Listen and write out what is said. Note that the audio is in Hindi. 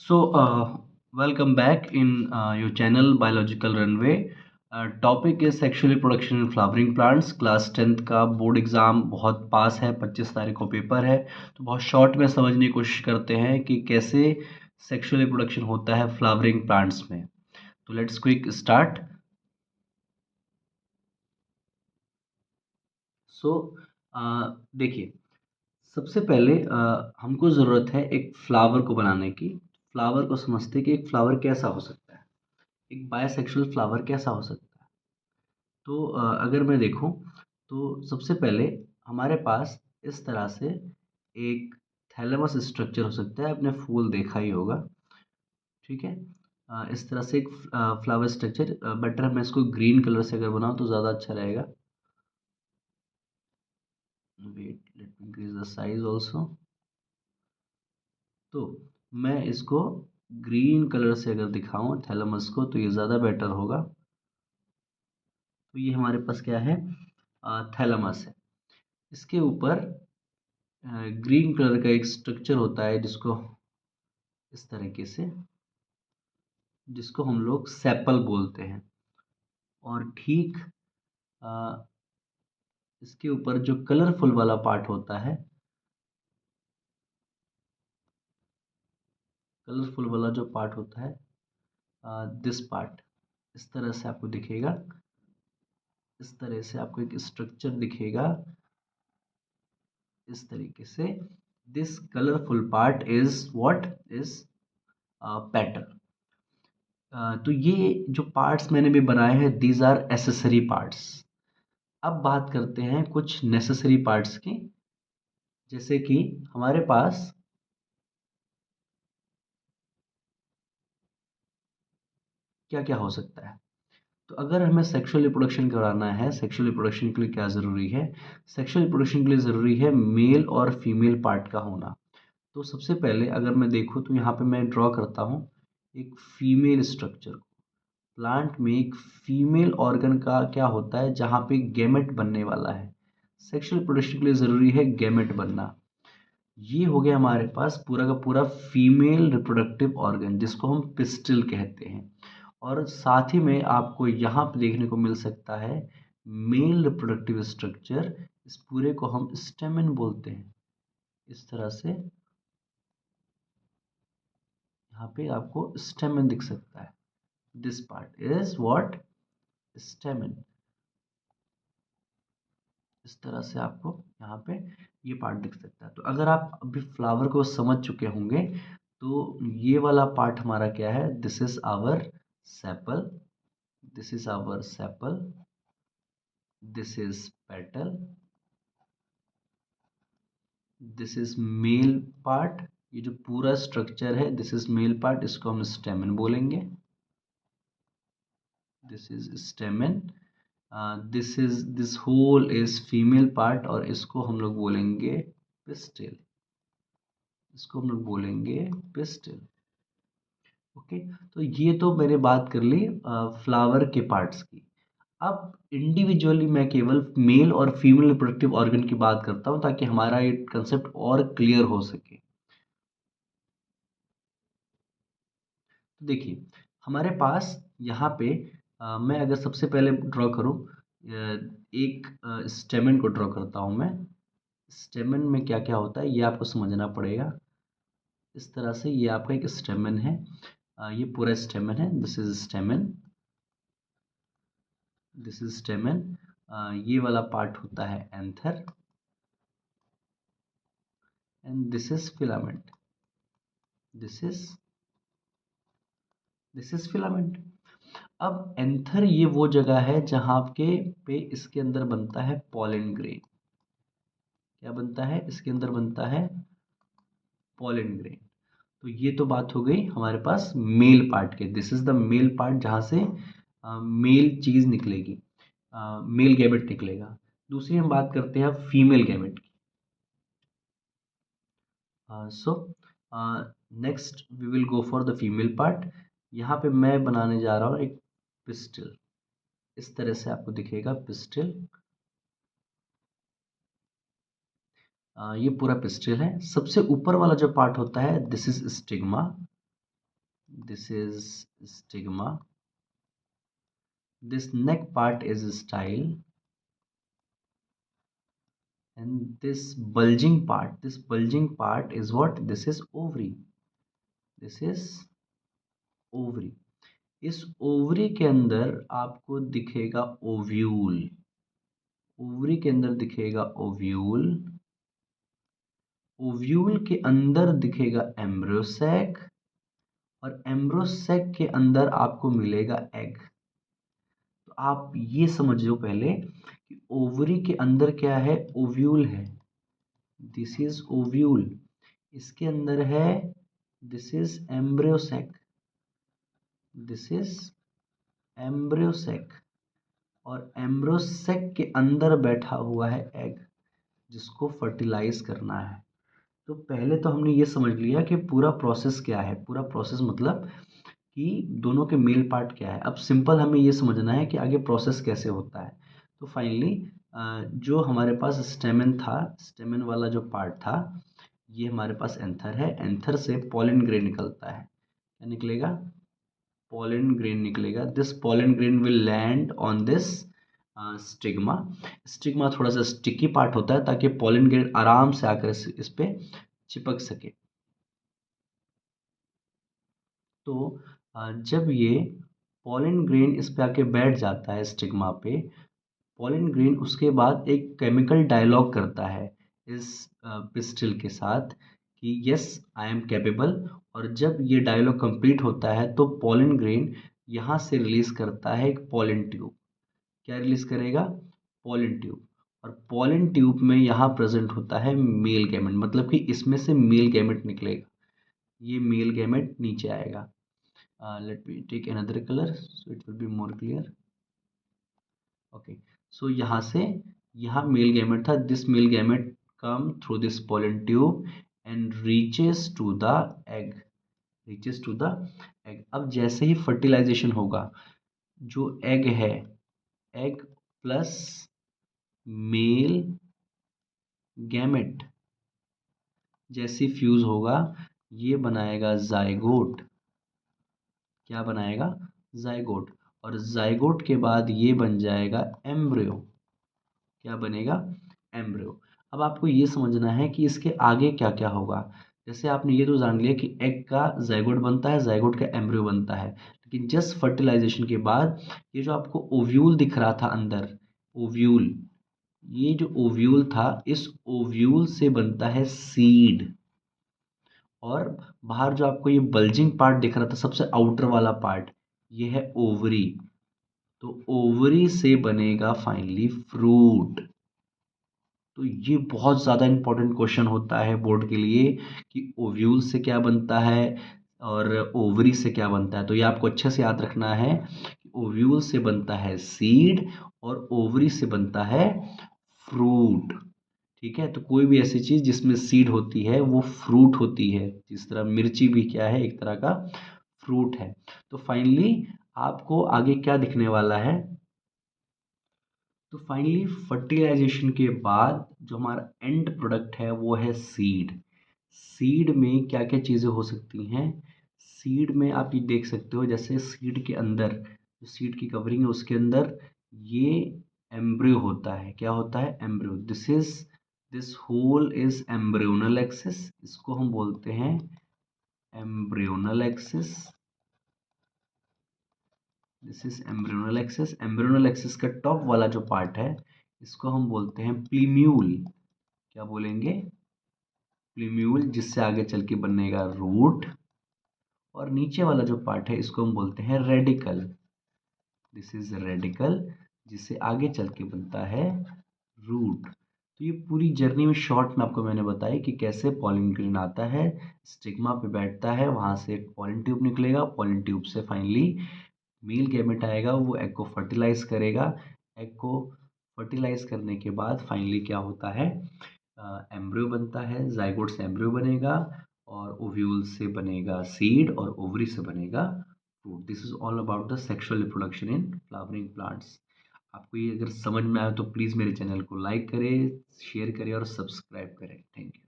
Welcome back in your channel Biological Runway. Topic is sexual reproduction in flowering plants. Class 10th का बोर्ड एग्ज़ाम बहुत पास है, 25 तारीख को पेपर है। तो बहुत शॉर्ट में समझने की कोशिश करते हैं कि कैसे सेक्सुअल रिप्रोडक्शन होता है फ्लावरिंग प्लांट्स में। तो लेट्स क्विक स्टार्ट। सो देखिए, सबसे पहले हमको ज़रूरत है एक फ्लावर को बनाने की। फ्लावर को समझते हैं कि एक फ्लावर कैसा हो सकता है, एक बायसेक्सुअल फ्लावर कैसा हो सकता है। तो अगर मैं देखूं तो सबसे पहले हमारे पास इस तरह से एक थैलेमस स्ट्रक्चर हो सकता है। आपने फूल देखा ही होगा, ठीक है। इस तरह से एक फ्लावर स्ट्रक्चर। बेटर मैं इसको ग्रीन कलर से अगर बनाऊं तो ज़्यादा अच्छा रहेगा। Wait, let me increase the size also. तो मैं इसको ग्रीन कलर से अगर दिखाऊं थैलेमस को तो ये ज़्यादा बेटर होगा। तो ये हमारे पास क्या है, थैलेमस है। इसके ऊपर ग्रीन कलर का एक स्ट्रक्चर होता है इस तरीके से, जिसको हम लोग सेपल बोलते हैं। और ठीक अ, इसके ऊपर जो कलरफुल वाला पार्ट होता है, कलरफुल वाला जो पार्ट होता है, दिस पार्ट इस तरह से आपको दिखेगा। इस तरह से आपको एक स्ट्रक्चर दिखेगा इस तरीके से। This colourful part is what is petal. तो ये जो पार्ट्स मैंने भी बनाए हैं, दीज आर एसेसरी पार्ट्स। अब बात करते हैं कुछ नेसेसरी पार्ट्स की। जैसे कि हमारे पास क्या क्या हो सकता है। तो अगर हमें सेक्सुअल रिप्रोडक्शन कराना है, सेक्सुअल रिप्रोडक्शन के लिए क्या ज़रूरी है? सेक्सुअल रिप्रोडक्शन के लिए ज़रूरी है मेल और फीमेल पार्ट का होना। तो सबसे पहले अगर मैं देखूँ तो यहाँ पे मैं ड्रॉ करता हूँ एक फीमेल स्ट्रक्चर को। प्लांट में एक फीमेल ऑर्गन का क्या होता है, जहाँ पे गैमेट बनने वाला है। सेक्सुअल रिप्रोडक्शन के लिए ज़रूरी है गैमेट बनना। ये हो गया हमारे पास पूरा का पूरा फीमेल रिप्रोडक्टिव ऑर्गन, जिसको हम पिस्टिल कहते हैं। और साथ ही में आपको यहाँ पे देखने को मिल सकता है मेल रिप्रोडक्टिव स्ट्रक्चर। इस पूरे को हम स्टेमन बोलते हैं। इस तरह से यहाँ पे आपको स्टेमन दिख सकता है। This part is what, स्टेमन। इस तरह से आपको यहाँ पे ये पार्ट दिख सकता है। तो अगर आप अभी फ्लावर को समझ चुके होंगे तो ये वाला पार्ट हमारा क्या है, this is our sepal, this is our sepal, this is petal, this is male part. ये जो पूरा स्ट्रक्चर है दिस इज मेल पार्ट, इसको हम स्टेमन बोलेंगे। This is stamen. This whole is female part और इसको हम लोग बोलेंगे पिस्टिल। इसको हम लोग बोलेंगे पिस्टिल। ओके। तो ये तो मैंने बात कर ली फ्लावर के पार्ट्स की। अब इंडिविजुअली मैं केवल मेल और फीमेल रिप्रोडक्टिव ऑर्गन की बात करता हूँ ताकि हमारा ये कंसेप्ट और क्लियर हो सके। तो देखिए, हमारे पास यहाँ पे मैं अगर सबसे पहले ड्रॉ करूँ, एक स्टेमन को ड्रॉ करता हूँ मैं। स्टेमन में क्या क्या होता है ये आपको समझना पड़ेगा। इस तरह से ये आपका एक स्टेमन है। ये पूरा स्टेमन है, this is stamen, this is स्टेमन। ये वाला पार्ट होता है anther and this is filament, this is this is filament. अब एंथर ये वो जगह है जहाँ के पे इसके अंदर बनता है पॉलन ग्रेन। क्या बनता है इसके अंदर, बनता है पॉलन ग्रेन। तो ये तो बात हो गई हमारे पास मेल पार्ट के। This is the male part जहाँ से मेल चीज निकलेगी, मेल गैमेट निकलेगा। दूसरी हम बात करते हैं फीमेल गैमेट की। So next we will go for the female part. यहाँ पे मैं बनाने जा रहा हूँ एक पिस्टल। इस तरह से आपको दिखेगा पिस्टल। ये पूरा पिस्टल है। सबसे ऊपर वाला जो पार्ट होता है this is stigma. this is stigma. This neck part is style, and this bulging part is what? This is ovary. This is ovary. इस ओवरी के अंदर आपको दिखेगा ओव्यूल। ओवरी के अंदर दिखेगा ओव्यूल। ओव्यूल के अंदर दिखेगा एम्ब्रियोसैक, और एम्ब्रियोसैक के अंदर आपको मिलेगा एग। तो आप ये समझो पहले कि ओवरी के अंदर क्या है? ओव्यूल है। This is ovule. इसके अंदर है, this is embryo sac. This is embryo sac, और एम्ब्रियोसैक के अंदर बैठा हुआ है एग, जिसको फर्टिलाइज करना है। तो पहले तो हमने ये समझ लिया कि पूरा प्रोसेस क्या है। पूरा प्रोसेस मतलब कि दोनों के मेल पार्ट क्या है। अब सिंपल हमें ये समझना है कि आगे प्रोसेस कैसे होता है। तो फाइनली जो हमारे पास स्टेमन था, स्टेमन वाला जो पार्ट था, ये हमारे पास एंथर है। एंथर से पॉलन ग्रेन निकलता है। क्या निकलेगा? पॉलन ग्रेन निकलेगा। This pollen grain will land on this stigma. Stigma थोड़ा सा स्टिकी पार्ट होता है ताकि पॉलन ग्रेन आराम से आकर इस पे चिपक सके। तो जब ये पॉलन ग्रेन इस पे आके बैठ जाता है स्टिग्मा पे, पॉलन ग्रेन उसके बाद एक केमिकल डायलॉग करता है इस पिस्टिल के साथ कि यस आई एम कैपेबल। और जब ये डायलॉग कंप्लीट होता है तो पॉलन ग्रेन यहाँ से रिलीज करता है एक पॉलन ट्यूब। क्या रिलीज करेगा? Pollen tube. और पॉलन ट्यूब में यहाँ प्रेजेंट होता है मेल गैमेट, मतलब कि इसमें से मेल गैमेट निकलेगा। ये मेल गैमेट नीचे आएगा। Let me take another colour so it will be more clear. Okay, so यहाँ से यहाँ मेल गैमेट था। This male gamete come through this pollen tube and reaches to the egg. Reaches to the egg. अब जैसे ही फर्टिलाइजेशन होगा, जो एग है, एग प्लस मेल गैमेट जैसी फ्यूज होगा, ये बनाएगा जाइगोट। क्या बनाएगा? जाइगोट। और जाइगोट के बाद ये बन जाएगा एम्ब्रियो। क्या बनेगा? एम्ब्रियो। अब आपको ये समझना है कि इसके आगे क्या क्या होगा। जैसे आपने ये तो जान लिया कि एग का जाइगोट बनता है, जाइगोट का एम्ब्रियो बनता है, लेकिन जस्ट फर्टिलाइजेशन के बाद ये जो आपको ओव्यूल दिख रहा था अंदर, ओव्यूल, ये जो ओव्यूल था, इस ओव्यूल से बनता है सीड। और बाहर जो आपको ये बल्जिंग पार्ट दिख रहा था, सबसे आउटर वाला पार्ट, ये है ओवरी। तो ओवरी से बनेगा फाइनली फ्रूट। तो ये बहुत ज़्यादा इंपॉर्टेंट क्वेश्चन होता है बोर्ड के लिए कि ओव्यूल से क्या बनता है और ओवरी से क्या बनता है। तो ये आपको अच्छे से याद रखना है कि ओव्यूल से बनता है सीड और ओवरी से बनता है फ्रूट। ठीक है, तो कोई भी ऐसी चीज़ जिसमें सीड होती है वो फ्रूट होती है। जिस तरह मिर्ची भी क्या है? एक तरह का फ्रूट है। तो फाइनली आपको आगे क्या दिखने वाला है? तो फाइनली फर्टिलाइजेशन के बाद जो हमारा एंड प्रोडक्ट है वो है सीड। सीड में क्या क्या चीज़ें हो सकती हैं? सीड में आप ये देख सकते हो, जैसे सीड के अंदर जो सीड की कवरिंग है उसके अंदर ये एम्ब्रियो होता है। क्या होता है? Embryo. This whole is embryonal axis. इसको हम बोलते हैं embryonal axis. This is embryonal axis. Embryonal axis का टॉप वाला जो पार्ट है, इसको हम बोलते हैं प्लीम्यूल। क्या बोलेंगे? प्लीम्यूल, जिससे आगे चल के बनेगा रूट। और नीचे वाला जो पार्ट है इसको हम बोलते हैं रेडिकल। दिस इज रेडिकल, जिससे आगे चल के बनता है रूट। तो ये पूरी जर्नी में शॉर्ट में आपको मैंने बताया कि कैसे पॉलन ग्रेन आता है, स्टिग्मा पे बैठता है, वहां से एक पॉलन ट्यूब निकलेगा, पॉलन ट्यूब से फाइनली मेल गैमेट आएगा, वो एग को फर्टिलाइज करेगा। एग को फर्टिलाइज करने के बाद फाइनली क्या होता है? एम्ब्रियो बनता है। जाइगोट से एम्ब्रियो बनेगा, और ओव्यूल से बनेगा सीड, और ओवरी से बनेगा fruit. This is all about the sexual reproduction in flowering plants. आपको ये अगर समझ में आए तो प्लीज़ मेरे चैनल को लाइक करें, शेयर करें और सब्सक्राइब करें। Thank you.